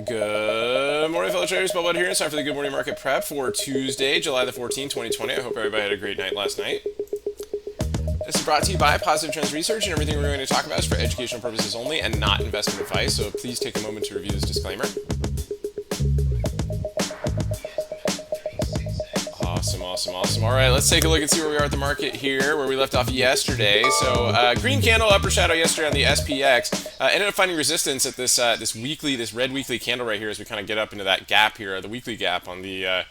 Good morning, fellow traders. Bob here. It's time for the Good Morning Market Prep for Tuesday, July the 14th, 2020. I hope everybody had a great night last night. This is brought to you by Positive Trends Research, and everything we're going to talk about is for educational purposes only and not investment advice, so please take a moment to review this disclaimer. Awesome. All right, let's take a look and see where we are at the market here, where we left off yesterday. So, green candle, upper shadow yesterday on the SPX. Ended up finding resistance at this red weekly candle right here as we kind of get up into that gap here, the weekly gap on the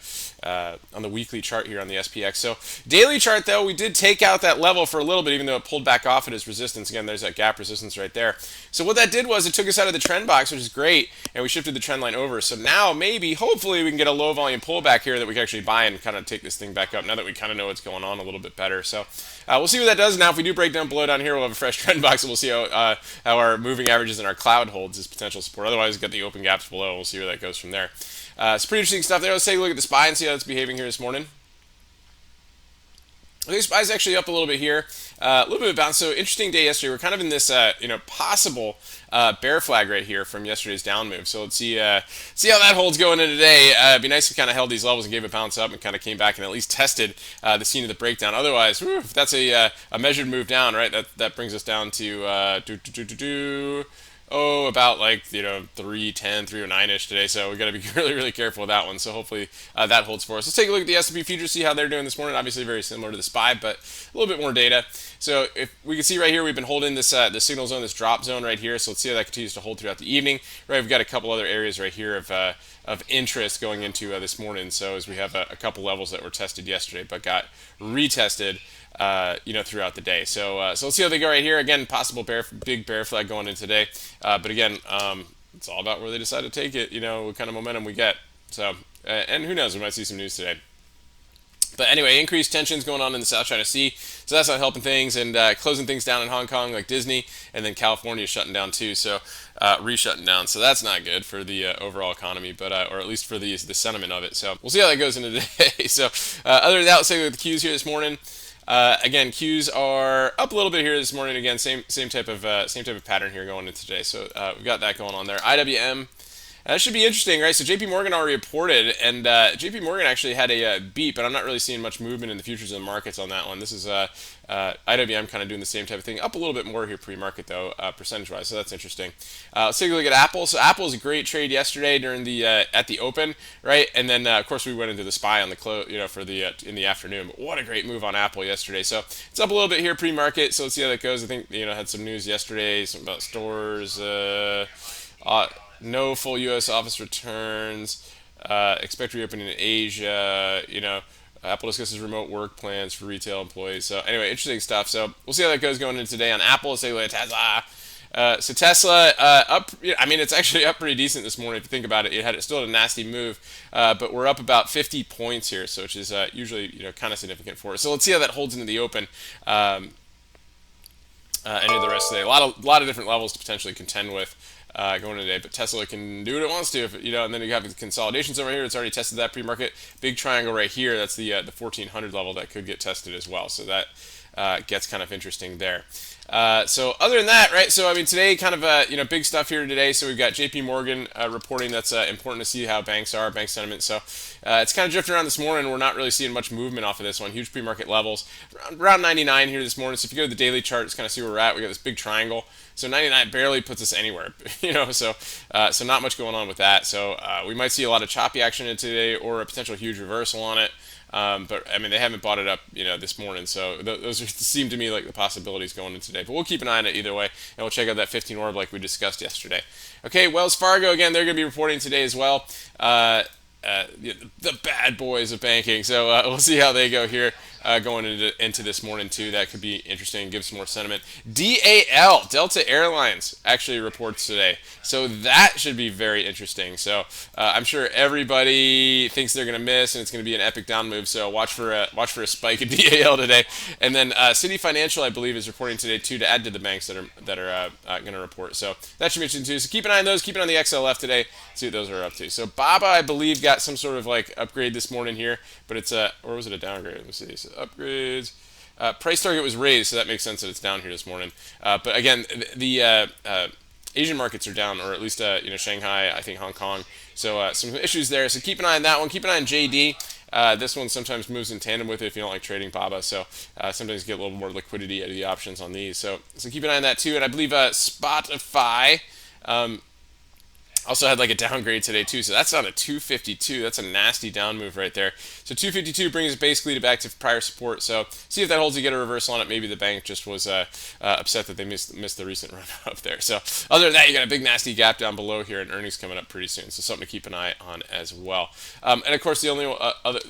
weekly chart here on the SPX. So, daily chart though, we did take out that level for a little bit, even though it pulled back off at its resistance. Again, there's that gap resistance right there. So, what that did was it took us out of the trend box, which is great, and we shifted the trend line over. So now maybe, hopefully, we can get a low volume pullback here that we can actually buy and kind of take this thing back up now that we kind of know what's going on a little bit better. So we'll see what that does. Now, if we do break down below down here, we'll have a fresh trend box, and we'll see how our moving averages and our cloud holds as potential support. Otherwise, we've got the open gaps below. We'll see where that goes from there. It's pretty interesting stuff there. Let's take a look at the SPY and see how it's behaving here this morning. Okay, SPY's actually up a little bit here, a little bit of bounce. So interesting day yesterday. We're kind of in this, possible bear flag right here from yesterday's down move. So let's see how that holds going into today. It'd be nice if we kind of held these levels and gave a bounce up and kind of came back and at least tested the scene of the breakdown. Otherwise, if that's a measured move down, right? That brings us down to about like 310, 309ish today. So we got to be really careful with that one. So hopefully that holds for us. Let's take a look at the S&P futures, see how they're doing this morning. Obviously very similar to the SPY, but a little bit more data. So if we can see right here, we've been holding this the signal zone, this drop zone right here. So let's see how that continues to hold throughout the evening. Right, we've got a couple other areas right here of interest going into this morning. So as we have a couple levels that were tested yesterday, but got retested. Throughout the day. So let's see how they go right here. Again, possible big bear flag going in today. But again, it's all about where they decide to take it. What kind of momentum we get. So, and who knows? We might see some news today. But anyway, increased tensions going on in the South China Sea, so that's not helping things, and closing things down in Hong Kong like Disney, and then California shutting down too, so re-shutting down. So that's not good for the overall economy, but or at least for the sentiment of it. So we'll see how that goes into today. So other than that, let's take a look at the Qs here this morning. Again, Qs are up a little bit here this morning. Again, same type of pattern here going into today. So we've got that going on there. IWM. That should be interesting, right? So JP Morgan already reported, and JP Morgan actually had a beat, but I'm not really seeing much movement in the futures and the markets on that one. This is IWM kind of doing the same type of thing. Up a little bit more here pre-market, though, percentage-wise, so that's interesting. Let's take a look at Apple. So Apple was a great trade yesterday during the at the open, right? And then, of course, we went into the SPY on the close, for the in the afternoon. But what a great move on Apple yesterday. So it's up a little bit here pre-market, so let's see how that goes. I think, had some news yesterday, something about stores, no full U.S. office returns. Expect reopening in Asia. Apple discusses remote work plans for retail employees. So anyway, interesting stuff. So we'll see how that goes going into today on Apple. Let's take a look at Tesla. So Tesla up. I mean, it's actually up pretty decent this morning if you think about it. It still had a nasty move, but we're up about 50 points here, so which is usually kind of significant for us. So let's see how that holds into the open. And into the rest of the day. A lot of different levels to potentially contend with going today, but Tesla can do what it wants to, and then you have the consolidations over here. It's already tested that pre-market big triangle right here. That's the 1400 level that could get tested as well. So that gets kind of interesting there. So other than that, right? So I mean, today kind of big stuff here today. So we've got J.P. Morgan reporting. That's important to see how banks are, bank sentiment. So it's kind of drifting around this morning. We're not really seeing much movement off of this one. Huge pre-market levels around 99 here this morning. So if you go to the daily chart, just kind of see where we're at. We got this big triangle. So 99 barely puts us anywhere, So not much going on with that. So we might see a lot of choppy action in today, or a potential huge reversal on it. But I mean, they haven't bought it up, this morning. So those seem to me like the possibilities going in today. But we'll keep an eye on it either way, and we'll check out that 15 orb like we discussed yesterday. Okay, Wells Fargo again. They're going to be reporting today as well. The bad boys of banking. So we'll see how they go here going into this morning too. That could be interesting and give some more sentiment. DAL, Delta Airlines, actually reports today. So that should be very interesting. So I'm sure everybody thinks they're going to miss, and it's going to be an epic down move. So watch for a spike in DAL today. And then Citi Financial, I believe, is reporting today too, to add to the banks that are going to report. So that should be interesting too. So keep an eye on those. Keep an eye on the XLF today. See what those are up to. So BABA, I believe, got some sort of like upgrade this morning here, but it's or was it a downgrade? Let me see. So upgrades. Price target was raised, so that makes sense that it's down here this morning. But again, the Asian markets are down, or at least Shanghai, I think Hong Kong. So some issues there. So keep an eye on that one. Keep an eye on JD. This one sometimes moves in tandem with it if you don't like trading BABA. So sometimes you get a little more liquidity out of the options on these. So keep an eye on that too. And I believe Spotify also had like a downgrade today too, so that's on a 252. That's a nasty down move right there. So 252 brings it basically back to prior support. So see if that holds. You get a reversal on it. Maybe the bank just was upset that they missed the recent run up there. So other than that, you got a big nasty gap down below here, and earnings coming up pretty soon. So something to keep an eye on as well. And of course, the only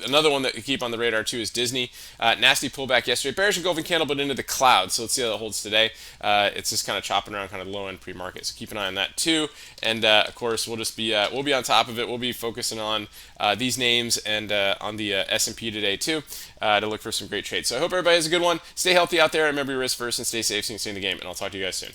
another one that you keep on the radar too is Disney. Nasty pullback yesterday, bearish engulfing candle, but into the cloud. So let's see how that holds today. It's just kind of chopping around, kind of low end pre-market. So keep an eye on that too. And of course, we'll be on top of it. We'll be focusing on these names and on the S&P today too to look for some great trades. So I hope everybody has a good one. Stay healthy out there. Remember your risk first and stay safe so you can stay in the game. And I'll talk to you guys soon.